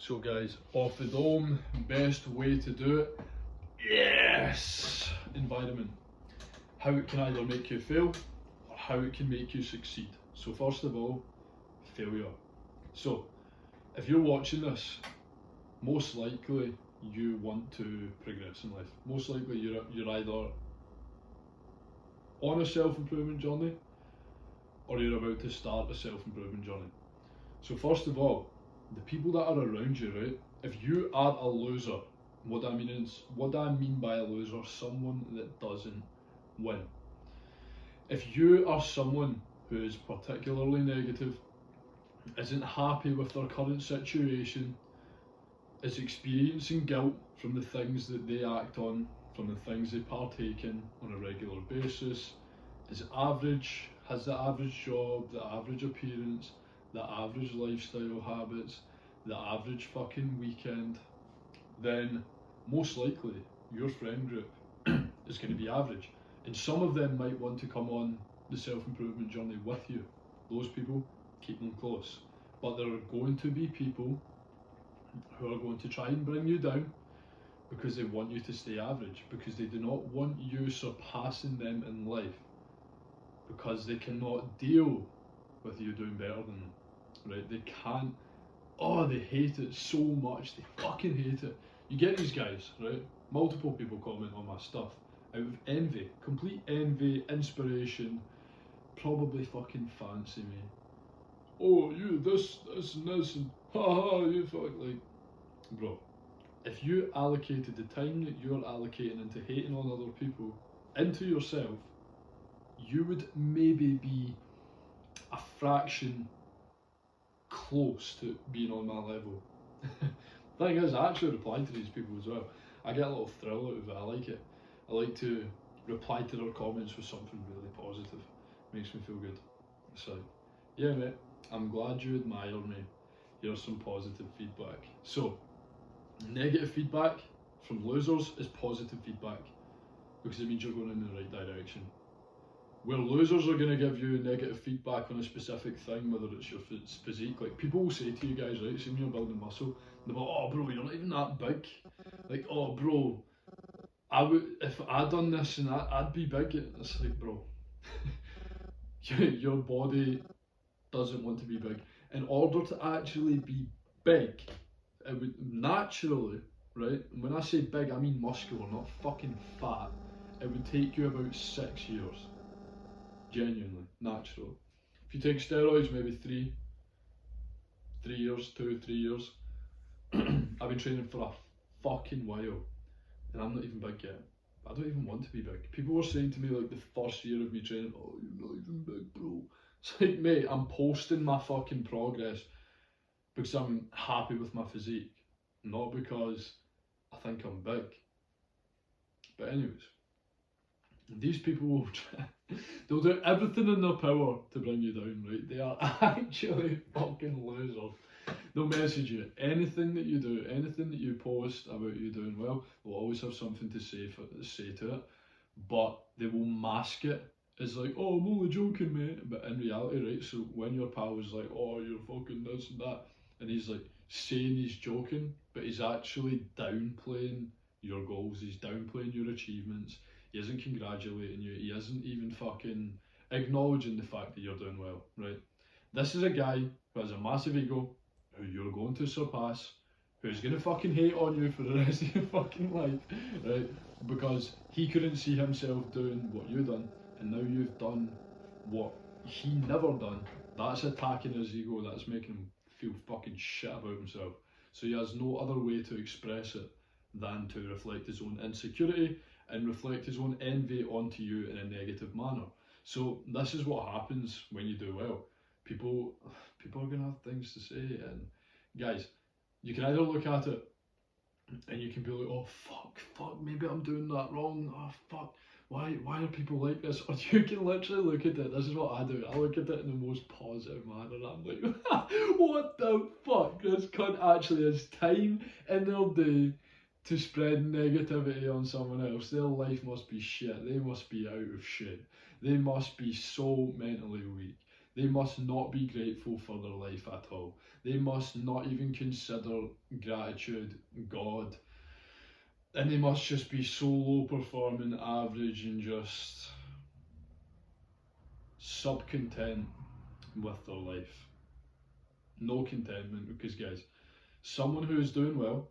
So guys, off the dome, best way to do it, yes, environment. How it can either make you fail or how it can make you succeed. So first of all, failure. So if you're watching this, most likely you want to progress in life. Most likely you're either on a self-improvement journey or you're about to start a self-improvement journey. So first of all, the people that are around you, right? If you are a loser, what I mean by a loser, someone that doesn't win. If you are someone who is particularly negative, isn't happy with their current situation, is experiencing guilt from the things that they act on, from the things they partake in on a regular basis, is average, has the average job, the average appearance, the average lifestyle habits, the average fucking weekend, then most likely your friend group is going to be average. And some of them might want to come on the self-improvement journey with you. Those people, keep them close. But there are going to be people who are going to try and bring you down because they want you to stay average, because they do not want you surpassing them in life, because they cannot deal with you doing better than them, right? They can't. Oh, they hate it so much. They fucking hate it. You get these guys, right? Multiple people comment on my stuff out of envy, complete envy, inspiration, probably fucking fancy me. Oh, you this and this and haha, you fuck, like, bro. If you allocated the time that you're allocating into hating on other people into yourself, you would maybe be a fraction close to being on my level. Thing is, I actually reply to these people as well. I get a little thrill out of it. I like it. I like to reply to their comments with something really positive. Makes me feel good. So, yeah, mate. I'm glad you admire me. Here's some positive feedback. So, negative feedback from losers is positive feedback because it means you're going in the right direction. Where losers are going to give you negative feedback on a specific thing, whether it's your physique, like people will say to you guys, right, see when you're building muscle, they're like, oh bro, you're not even that big. Like, oh bro, I would, if I'd done this and I'd be big. It's like, bro, your body doesn't want to be big. In order to actually be big, it would naturally, right? And when I say big, I mean muscular, not fucking fat. It would take you about 6 years. Genuinely, natural. If you take steroids, maybe 3 years, 2, 3 years. I've been training for a fucking while, and I'm not even big yet. I don't even want to be big. People were saying to me like the first year of me training, oh, you're not even big, bro. It's like, mate, I'm posting my fucking progress because I'm happy with my physique, not because I think I'm big. But anyways, these people will try, they'll do everything in their power to bring you down, right? They are actually fucking losers. They'll message you. Anything that you do, anything that you post about you doing well, they'll always have something to say to it. But they will mask it as like, oh, I'm only joking, mate. But in reality, right, so when your pal is like, oh, you're fucking this and that, and he's like saying he's joking, but he's actually downplaying your goals, he's downplaying your achievements, he isn't congratulating you, he isn't even fucking acknowledging the fact that you're doing well, right? This is a guy who has a massive ego, who you're going to surpass, who's going to fucking hate on you for the rest of your fucking life, right? Because he couldn't see himself doing what you've done, and now you've done what he never done. That's attacking his ego, that's making him feel fucking shit about himself. So he has no other way to express it than to reflect his own insecurity and reflect his own envy onto you in a negative manner. So this is what happens when you do well. People are gonna have things to say, and guys, you can either look at it and you can be like, oh fuck, maybe I'm doing that wrong. Oh fuck, why are people like this? Or you can literally look at it. This is what I do. I look at it in the most positive manner. I'm like, what the fuck? This cunt actually has time in their day to spread negativity on someone else. Their life must be shit. They must be out of shit. They must be so mentally weak. They must not be grateful for their life at all. They must not even consider gratitude, God. And they must just be so low performing, average, and just subcontent with their life. No contentment, because guys, someone who is doing well,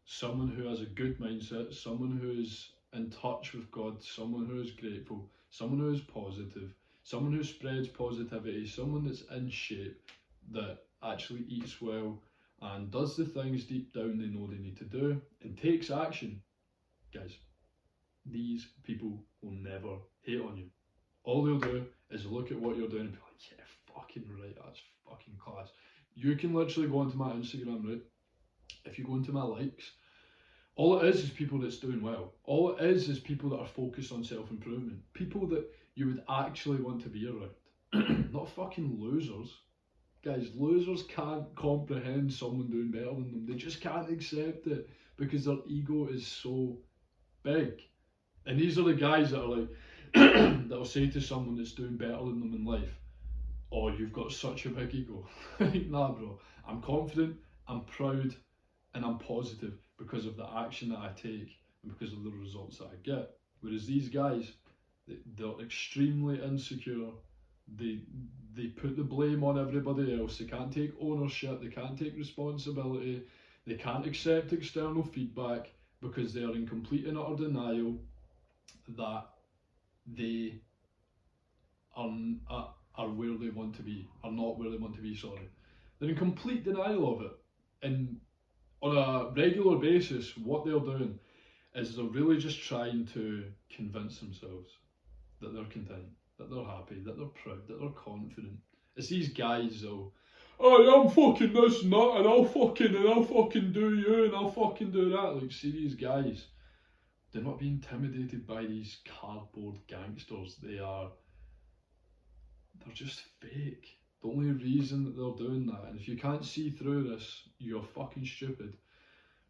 someone who has a good mindset, someone who is in touch with God, someone who is grateful, someone who is positive, someone who spreads positivity, someone that's in shape, that actually eats well and does the things deep down they know they need to do and takes action, guys, these people will never hate on you. All they'll do is look at what you're doing and be like, yeah, fucking right, that's fucking class. You can literally go onto my Instagram, right? If you go into my likes, all it is people that's doing well. All it is people that are focused on self-improvement. People that you would actually want to be around. Not fucking losers. Guys, losers can't comprehend someone doing better than them. They just can't accept it because their ego is so big. And these are the guys that are like, that'll say to someone that's doing better than them in life, oh, you've got such a big ego. Nah, bro. I'm confident, I'm proud, and I'm positive because of the action that I take and because of the results that I get. Whereas these guys, they're extremely insecure. They put the blame on everybody else. They can't take ownership. They can't take responsibility. They can't accept external feedback because they are in complete and utter denial that they are where they want to be, are not where they want to be, sorry. They're in complete denial of it. And on a regular basis, what they're doing is they're really just trying to convince themselves that they're content, that they're happy, that they're proud, that they're confident. It's these guys though, oh, I'm fucking this and that, and I'll fucking do you, and I'll fucking do that. Like, see these guys, they're not being intimidated by these cardboard gangsters. They're just fake. The only reason that they're doing that, and if you can't see through this, you're fucking stupid.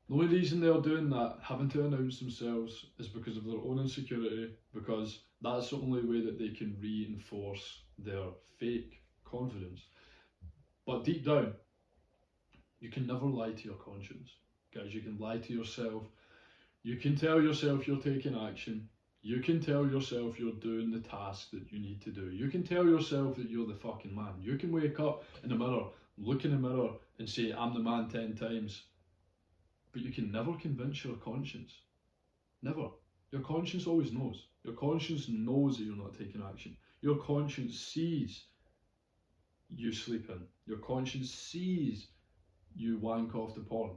The only reason they're doing that, having to announce themselves, is because of their own insecurity, because that's the only way that they can reinforce their fake confidence. But deep down, you can never lie to your conscience. Guys, you can lie to yourself. You can tell yourself you're taking action. You can tell yourself you're doing the task that you need to do. You can tell yourself that you're the fucking man. You can wake up in the mirror, look in the mirror and say, I'm the man 10 times. But you can never convince your conscience. Never. Your conscience always knows. Your conscience knows that you're not taking action. Your conscience sees you sleeping. Your conscience sees you wank off the porn.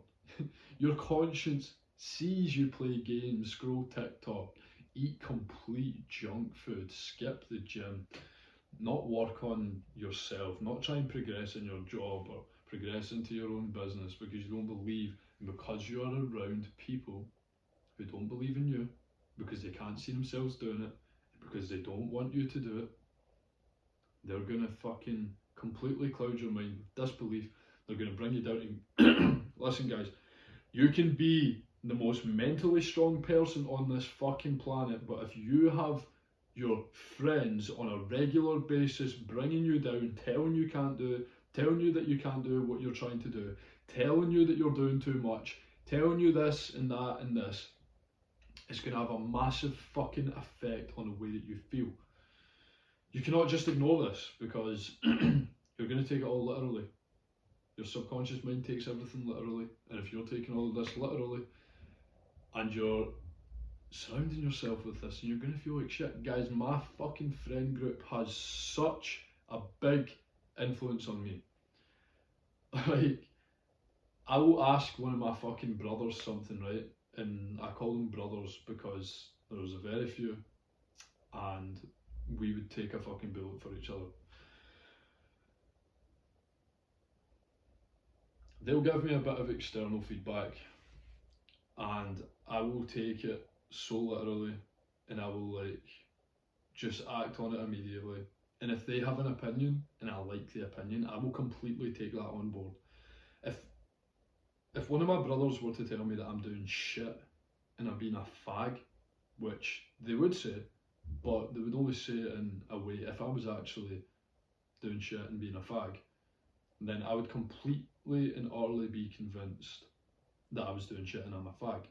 Your conscience sees you play games, scroll TikTok, eat complete junk food, skip the gym, not work on yourself, not try and progress in your job or progress into your own business because you don't believe, and because you are around people who don't believe in you, because they can't see themselves doing it, because they don't want you to do it, they're gonna fucking completely cloud your mind with disbelief. They're gonna bring you down to listen guys, you can be the most mentally strong person on this fucking planet, but if you have your friends on a regular basis bringing you down, telling you can't do it, telling you that you can't do what you're trying to do, telling you that you're doing too much, telling you this and that and this, it's going to have a massive fucking effect on the way that you feel. You cannot just ignore this because you're going to take it all literally. Your subconscious mind takes everything literally, and if you're taking all of this literally and you're surrounding yourself with this and you're going to feel like shit. Guys, my fucking friend group has such a big influence on me. Like, I will ask one of my fucking brothers something, right? And I call them brothers because there's a very few, and we would take a fucking bullet for each other. They'll give me a bit of external feedback and I will take it so literally and I will like just act on it immediately. And if they have an opinion and I like the opinion, I will completely take that on board. If one of my brothers were to tell me that I'm doing shit and I'm being a fag, which they would say, but they would always say it in a way, if I was actually doing shit and being a fag, then I would completely and utterly be convinced that I was doing shit and I'm a fag.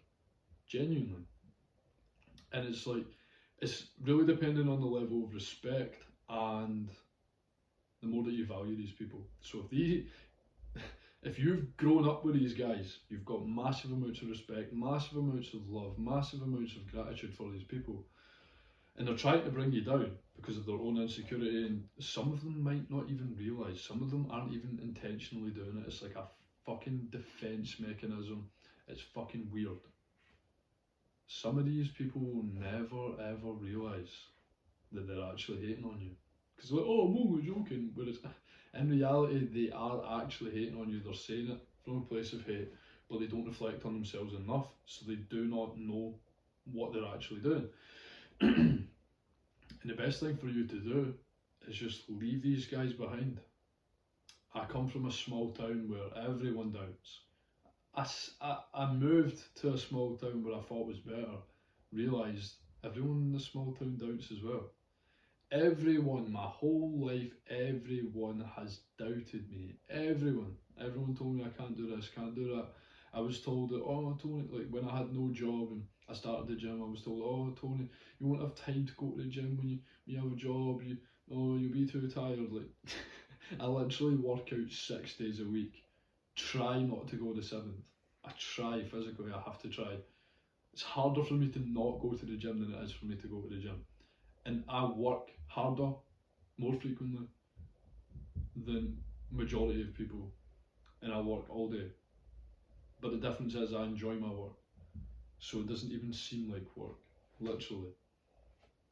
Genuinely. And it's like, it's really depending on the level of respect and the more that you value these people. So if you've grown up with these guys, you've got massive amounts of respect, massive amounts of love, massive amounts of gratitude for these people, and they're trying to bring you down because of their own insecurity, and some of them might not even realise, some of them aren't even intentionally doing it, it's like a fucking defence mechanism, it's fucking weird. Some of these people will never ever realise that they're actually hating on you. Because they're like, oh, I'm only joking. Whereas in reality, they are actually hating on you. They're saying it from a place of hate, but they don't reflect on themselves enough, so they do not know what they're actually doing. And the best thing for you to do is just leave these guys behind. I come from a small town where everyone doubts. I moved to a small town where I thought was better, realised everyone in the small town doubts as well. Everyone, my whole life, everyone has doubted me. Everyone told me I can't do this, can't do that. I was told that, oh Tony, like when I had no job and I started the gym, I was told, oh Tony, you won't have time to go to the gym when you have a job, you'll be too tired. Like I literally work out 6 days a week. Try not to go the 7th. I try physically, I have to try. It's harder for me to not go to the gym than it is for me to go to the gym. And I work harder, more frequently than majority of people, and I work all day. But the difference is I enjoy my work, so it doesn't even seem like work. Literally,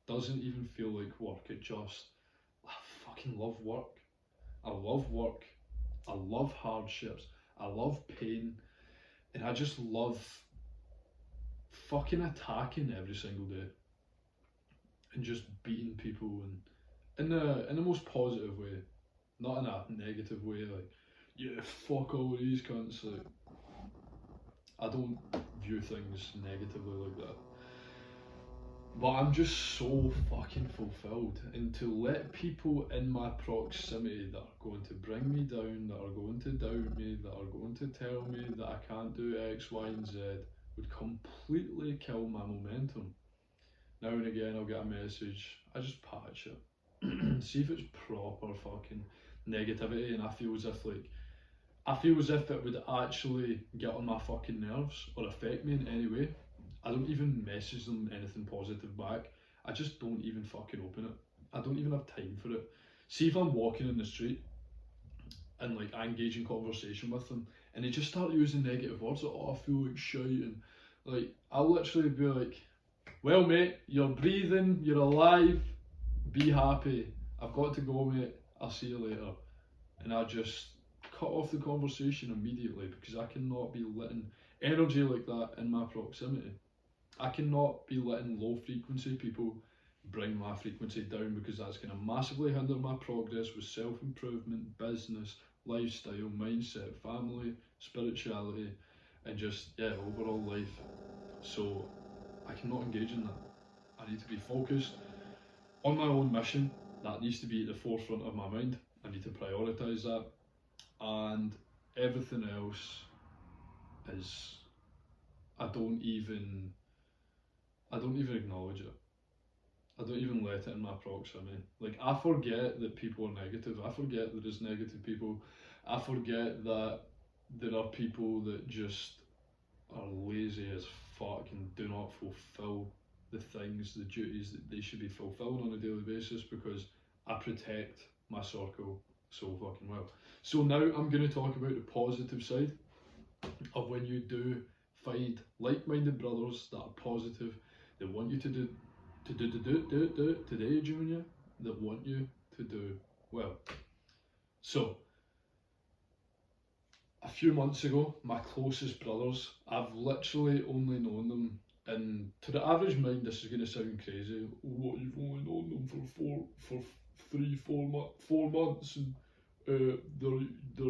doesn't even feel like work. I fucking love work. I love work. I love hardships. I love pain, and I just love fucking attacking every single day. And just beating people, and in the most positive way, not in a negative way. Like, yeah, fuck all these cunts. Like, I don't view things negatively like that. But I'm just so fucking fulfilled, and to let people in my proximity that are going to bring me down, that are going to doubt me, that are going to tell me that I can't do X, Y, and Z, would completely kill my momentum. Now and again I'll get a message, I just patch it. See if it's proper fucking negativity, and I feel as if it would actually get on my fucking nerves or affect me in any way. I don't even message them anything positive back. I just don't even fucking open it. I don't even have time for it. See if I'm walking in the street and like I engage in conversation with them and they just start using negative words like, oh, I feel like shit, and like I'll literally be like, well mate, you're breathing, you're alive, be happy. I've got to go mate, I'll see you later. And I just cut off the conversation immediately because I cannot be letting energy like that in my proximity. I cannot be letting low frequency people bring my frequency down, because that's going to massively hinder my progress with self-improvement, business, lifestyle, mindset, family, spirituality, and just, yeah, overall life. So I cannot engage in that. I need to be focused on my own mission. That needs to be at the forefront of my mind. I need to prioritise that, and everything else is, I don't even acknowledge it. I don't even let it in my proximity. Like, I forget that people are negative. I forget that there's negative people. I forget that there are people that just are lazy as fuck and do not fulfill the things, the duties that they should be fulfilling on a daily basis, because I protect my circle so fucking well. So now I'm going to talk about the positive side of when you do find like-minded brothers that are positive, that want you to do today, Junior, that want you to do well. So, a few months ago, my closest brothers, I've literally only known them, and to the average mind this is going to sound crazy. What, you've only known them for 4 months, and they're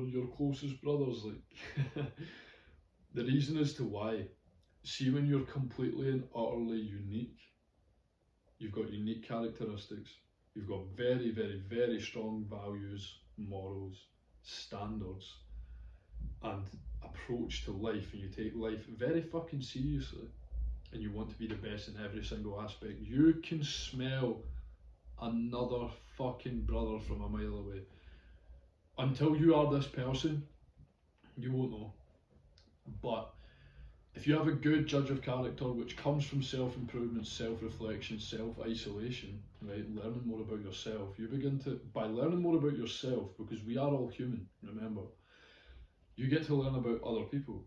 your closest brothers. Like, the reason as to why, see, when you're completely and utterly unique, you've got unique characteristics. You've got very, very, very strong values, morals, standards, and approach to life, and you take life very fucking seriously, and you want to be the best in every single aspect. You can smell another fucking brother from a mile away. Until you are this person, you won't know. But if you have a good judge of character, which comes from self-improvement, self-reflection, self-isolation, right, learning more about yourself, you begin to, by learning more about yourself, because we are all human, remember, you get to learn about other people.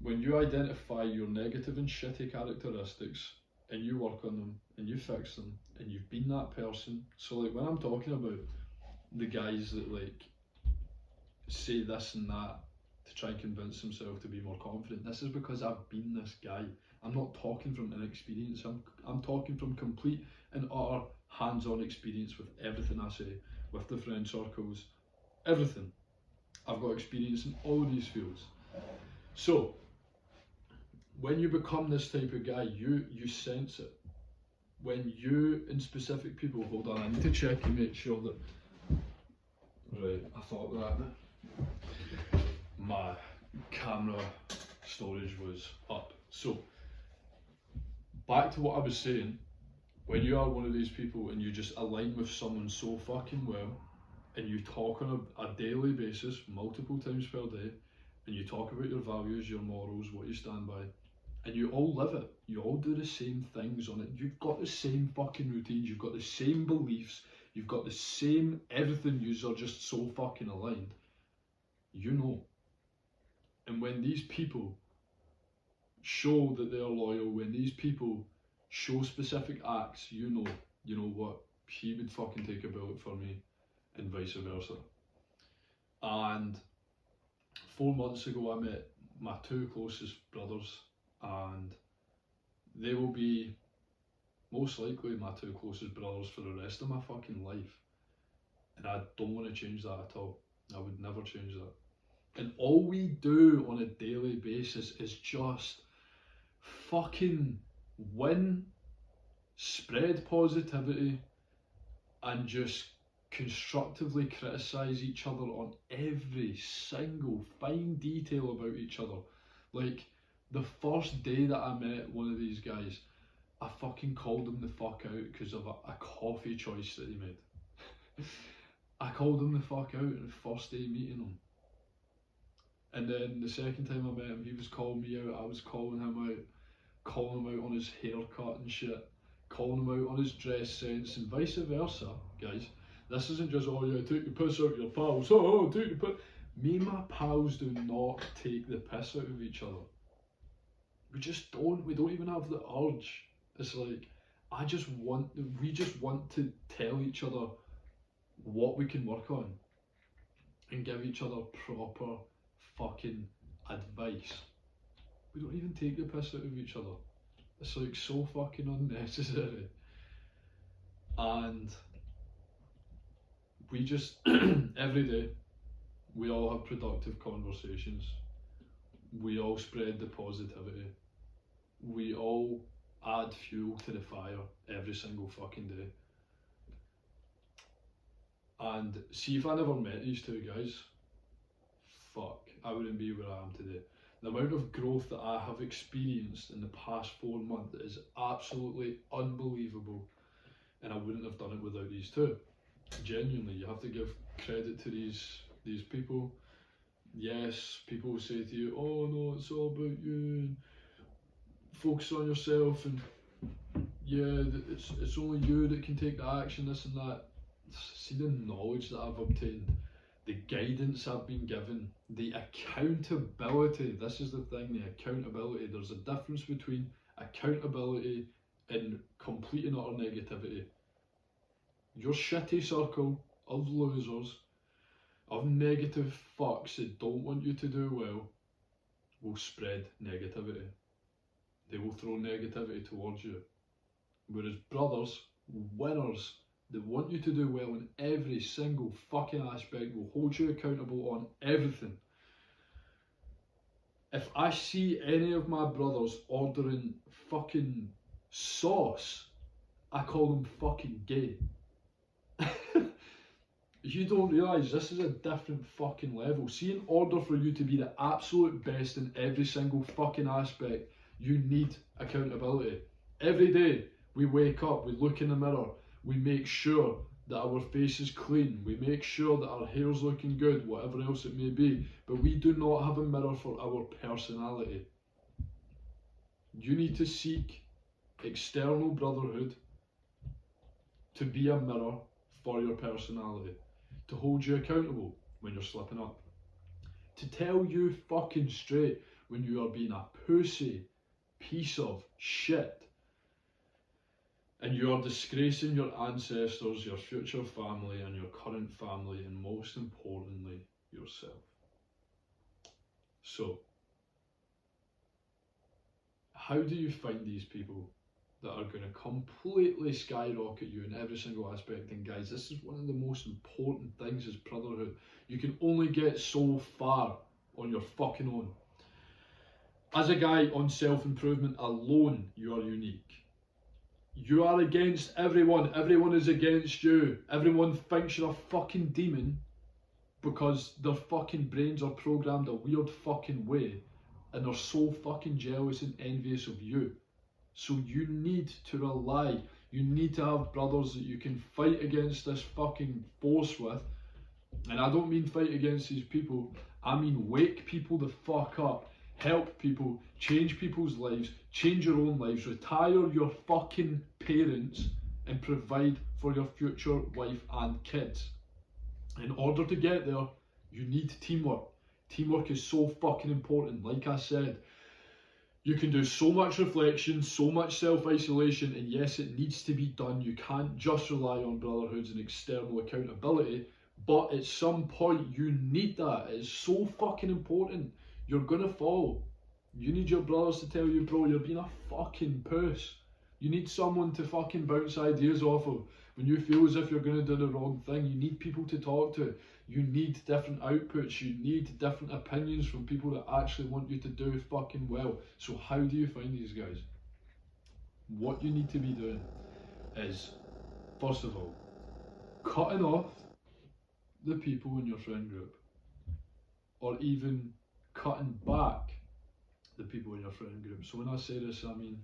When you identify your negative and shitty characteristics, and you work on them, and you fix them, and you've been that person, so like when I'm talking about the guys that like say this and that to try and convince himself to be more confident, this is because I've been this guy. I'm not talking from inexperience, I'm talking from complete and utter hands-on experience with everything I say, with the friend circles, everything. I've got experience in all these fields. So, when you become this type of guy, you sense it. When you, in specific people, hold on, I need to check and make sure that, right, I thought that my camera storage was up. So, back to what I was saying, when you are one of these people and you just align with someone so fucking well, and you talk on a daily basis, multiple times per day, and you talk about your values, your morals, what you stand by, and you all live it, you all do the same things on it, you've got the same fucking routines, you've got the same beliefs, you've got the same everything, yous are just so fucking aligned, you know. And when these people show that they are loyal, when these people show specific acts, you know what, he would fucking take a bullet for me, and vice versa. And 4 months ago I met my two closest brothers, and they will be most likely my two closest brothers for the rest of my fucking life. And I don't want to change that at all. I would never change that. And all we do on a daily basis is just fucking win, spread positivity, and just constructively criticise each other on every single fine detail about each other. Like, the first day that I met one of these guys, I fucking called him the fuck out because of a coffee choice that he made. I called him the fuck out on the first day meeting him. And then the second time I met him, he was calling me out, I was calling him out on his haircut and shit, calling him out on his dress sense, and vice versa, guys. This isn't just, oh yeah, take the piss out of your pals, oh, take the piss. Me and my pals do not take the piss out of each other. We just don't, we don't even have the urge. It's like, we just want to tell each other what we can work on and give each other proper fucking advice. We don't even take the piss out of each other. It's like so fucking unnecessary. And we just, every day, we all have productive conversations. We all spread the positivity. We all add fuel to the fire every single fucking day. And see, if I never met these two guys, fuck, I wouldn't be where I am today. The amount of growth that I have experienced in the past 4 months is absolutely unbelievable, and I wouldn't have done it without these two. Genuinely, you have to give credit to these people. Yes, people will say to you, oh no, it's all about you, and focus on yourself, and yeah, it's only you that can take the action, this and that. See the knowledge that I've obtained, the guidance I've been given, the accountability. This is the thing, the accountability. There's a difference between accountability and complete and utter negativity. Your shitty circle of losers, of negative fucks that don't want you to do well, will spread negativity. They will throw negativity towards you. Whereas brothers, winners, that want you to do well in every single fucking aspect, will hold you accountable on everything. If I see any of my brothers ordering fucking sauce, I call them fucking gay. You don't realise this is a different fucking level. See, in order for you to be the absolute best in every single fucking aspect, you need accountability. Every day we wake up, we look in the mirror, we make sure that our face is clean, we make sure that our hair's looking good, whatever else it may be, but we do not have a mirror for our personality. You need to seek external brotherhood to be a mirror for your personality, to hold you accountable when you're slipping up, to tell you fucking straight when you are being a pussy piece of shit and you are disgracing your ancestors, your future family and your current family, and most importantly, yourself. So, how do you find these people that are going to completely skyrocket you in every single aspect? And guys, this is one of the most important things is brotherhood. You can only get so far on your fucking own. As a guy on self-improvement alone, you are unique. You are against everyone. Everyone is against you. Everyone thinks you're a fucking demon because their fucking brains are programmed a weird fucking way and they're so fucking jealous and envious of you. So you need to rely, you need to have brothers that you can fight against this fucking force with. And I don't mean fight against these people, I mean wake people the fuck up, help people, change people's lives, change your own lives, retire your fucking parents and provide for your future wife and kids. In order to get there, you need teamwork. Teamwork is so fucking important. Like I said, you can do so much reflection, so much self-isolation, and yes, it needs to be done. You can't just rely on brotherhoods and external accountability, but at some point you need that. It's so fucking important. You're gonna fall. You need your brothers to tell you, bro, you're being a fucking puss. You need someone to fucking bounce ideas off of. When you feel as if you're gonna do the wrong thing, you need people to talk to. You need different outputs, you need different opinions from people that actually want you to do fucking well. So how do you find these guys? What you need to be doing is, first of all, cutting off the people in your friend group, or even cutting back the people in your friend group. So when I say this, I mean,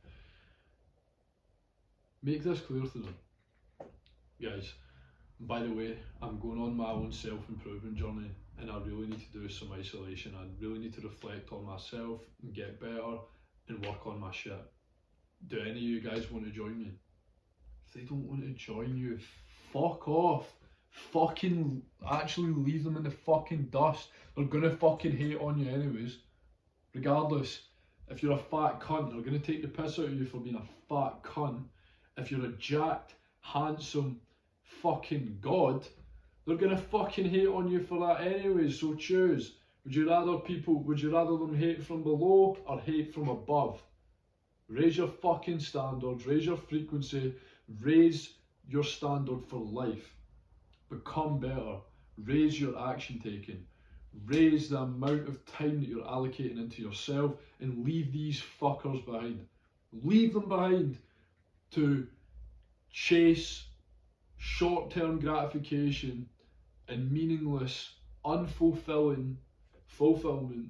make this clear to them. Guys, by the way, I'm going on my own self-improvement journey and I really need to do some isolation. I really need to reflect on myself and get better and work on my shit. Do any of you guys want to join me? If they don't want to join you, fuck off. Fucking actually leave them in the fucking dust. They're gonna fucking hate on you anyways. Regardless, if you're a fat cunt, they're gonna take the piss out of you for being a fat cunt. If you're a jacked, handsome fucking god, they're gonna fucking hate on you for that anyways, so choose. Would you rather them hate from below or hate from above? Raise your fucking standards, raise your frequency, raise your standard for life. Become better, raise your action taking, raise the amount of time that you're allocating into yourself, and leave these fuckers behind. Leave them behind to chase short-term gratification and meaningless, unfulfilling fulfillment,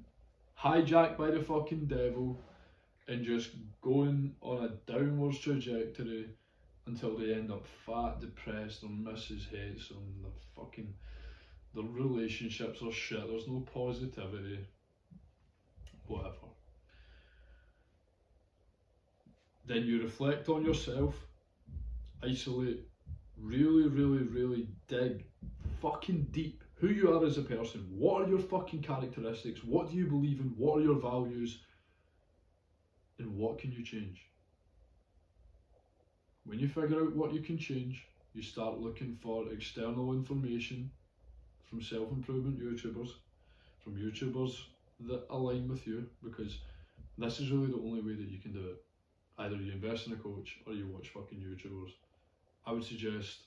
hijacked by the fucking devil, and just going on a downwards trajectory until they end up fat, depressed, their missus hates them, their relationships are shit, there's no positivity, whatever. Then you reflect on yourself, isolate, really dig fucking deep who you are as a person. What are your fucking characteristics? What do you believe in? What are your values? And what can you change? When you figure out what you can change, you start looking for external information from self-improvement YouTubers, from YouTubers that align with you, because this is really the only way that you can do it. Either you invest in a coach or you watch fucking YouTubers. I would suggest,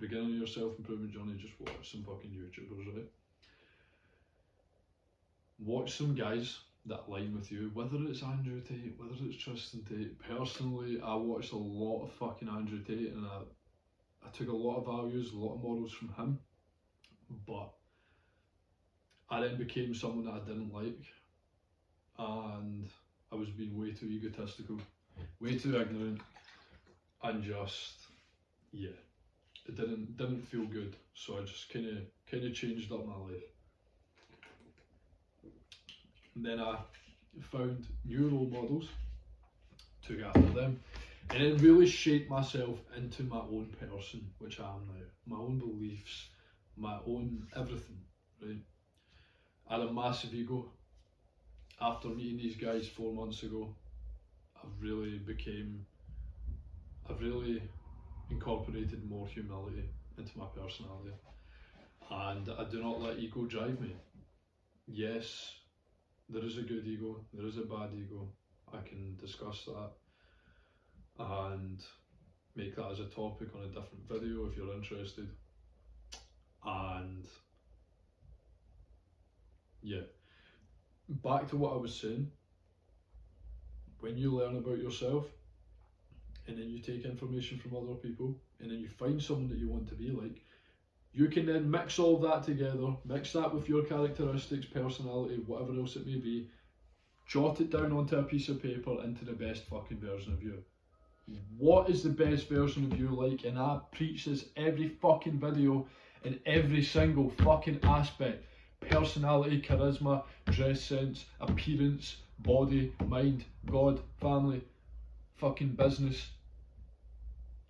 beginning of your self-improvement journey, just watch some fucking YouTubers, right? Watch some guys that align with you, whether it's Andrew Tate, whether it's Tristan Tate. Personally, I watched a lot of fucking Andrew Tate and I took a lot of values, a lot of morals from him. but I then became someone that I didn't like, and I was being way too egotistical, way too ignorant, and just, yeah, it didn't feel good. So I just kind of changed up my life. And then I found new role models, took after them, and it really shaped myself into my own person, which I am now. My own beliefs, my own everything, right? I had a massive ego. After meeting these guys 4 months ago, I've really incorporated more humility into my personality. And I do not let ego drive me. Yes, there is a good ego, there is a bad ego. I can discuss that and make that as a topic on a different video if you're interested. And yeah, back to what I was saying, when you learn about yourself and then you take information from other people and then you find someone that you want to be like, you can then mix all that together, mix that with your characteristics, personality, whatever else it may be, jot it down onto a piece of paper into the best fucking version of you. What is the best version of you like? And I preach this every fucking video in every single fucking aspect. Personality, charisma, dress sense, appearance, body, mind, God, family, fucking business,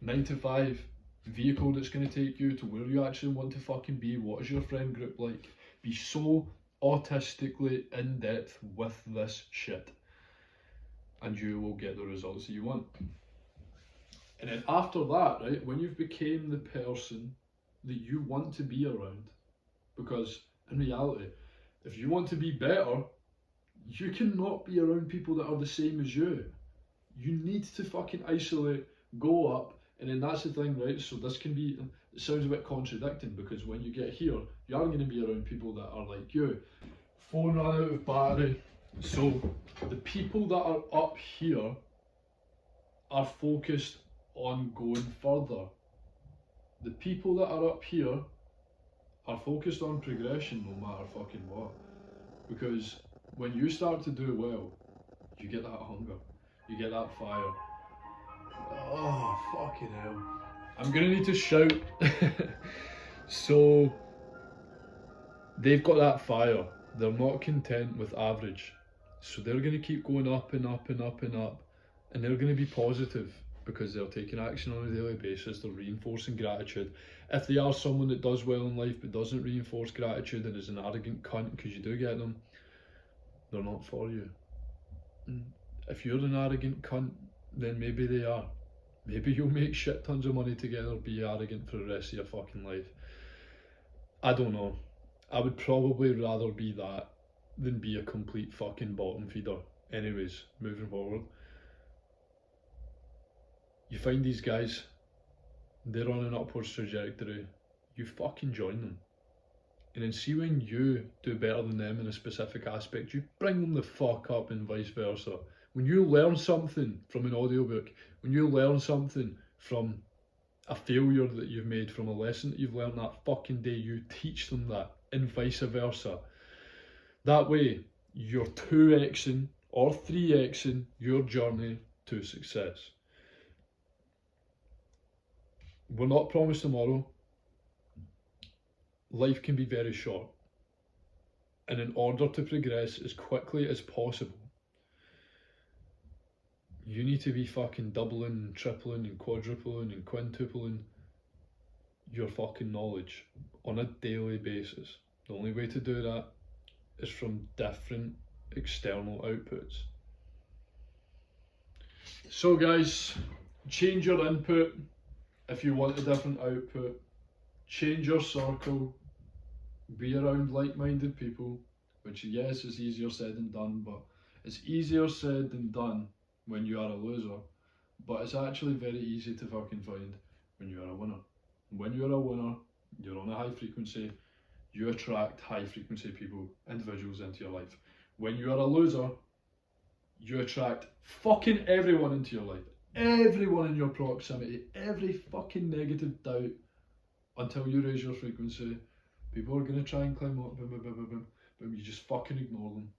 9 to 5, vehicle that's going to take you to where you actually want to fucking be. What is your friend group like? Be so autistically in depth with this shit, and you will get the results that you want. And then after that, right, when you've became the person that you want to be around, because in reality, if you want to be better, you cannot be around people that are the same as you. You need to fucking isolate, go up, and then that's the thing, right? So this can be, it sounds a bit contradicting, because when you get here, you are going to be around people that are like you. Phone ran out of battery. So the people that are up here are focused on going further. The people that are up here are focused on progression no matter fucking what. Because when you start to do well, you get that hunger, you get that fire. Oh, fucking hell. I'm gonna need to shout. So, they've got that fire. They're not content with average. So they're gonna keep going up and up and up and up. And they're gonna be positive because they're taking action on a daily basis. They're reinforcing gratitude. If they are someone that does well in life but doesn't reinforce gratitude and is an arrogant cunt, because you do get them, they're not for you. And if you're an arrogant cunt, then maybe they are. Maybe you'll make shit tons of money together, be arrogant for the rest of your fucking life. I don't know. I would probably rather be that than be a complete fucking bottom feeder. Anyways, moving forward. You find these guys, they're on an upwards trajectory. You fucking join them. And then see when you do better than them in a specific aspect, you bring them the fuck up and vice versa. When you learn something from an audiobook, when you learn something from a failure that you've made, from a lesson that you've learned that fucking day, you teach them that, and vice versa. That way, you're 2xing or 3xing your journey to success. We're not promised tomorrow. Life can be very short. And in order to progress as quickly as possible, you need to be fucking doubling and tripling and quadrupling and quintupling your fucking knowledge on a daily basis. The only way to do that is from different external outputs. So guys, change your input if you want a different output. Change your circle. Be around like-minded people, which yes is easier said than done, but it's easier said than done when you are a loser, but it's actually very easy to fucking find when you are a winner. When you're a winner, you're on a high frequency, you attract high frequency people, individuals into your life. When you are a loser, you attract fucking everyone into your life, everyone in your proximity, every fucking negative doubt, until you raise your frequency, People are gonna try and climb up, boom, boom, boom, boom, boom, boom. You just fucking ignore them,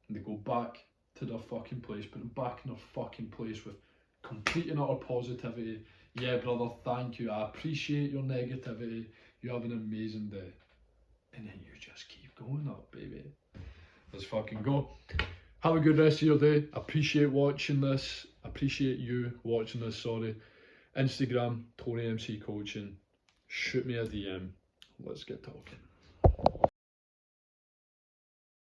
and they go back to their fucking place, put them back in their fucking place with complete and utter positivity. Yeah, brother, thank you. I appreciate your negativity. You have an amazing day. And then you just keep going up, baby. Let's fucking go. Have a good rest of your day. Appreciate watching this. Appreciate you watching this, sorry. Instagram, Tony MC Coaching. Shoot me a DM. Let's get talking.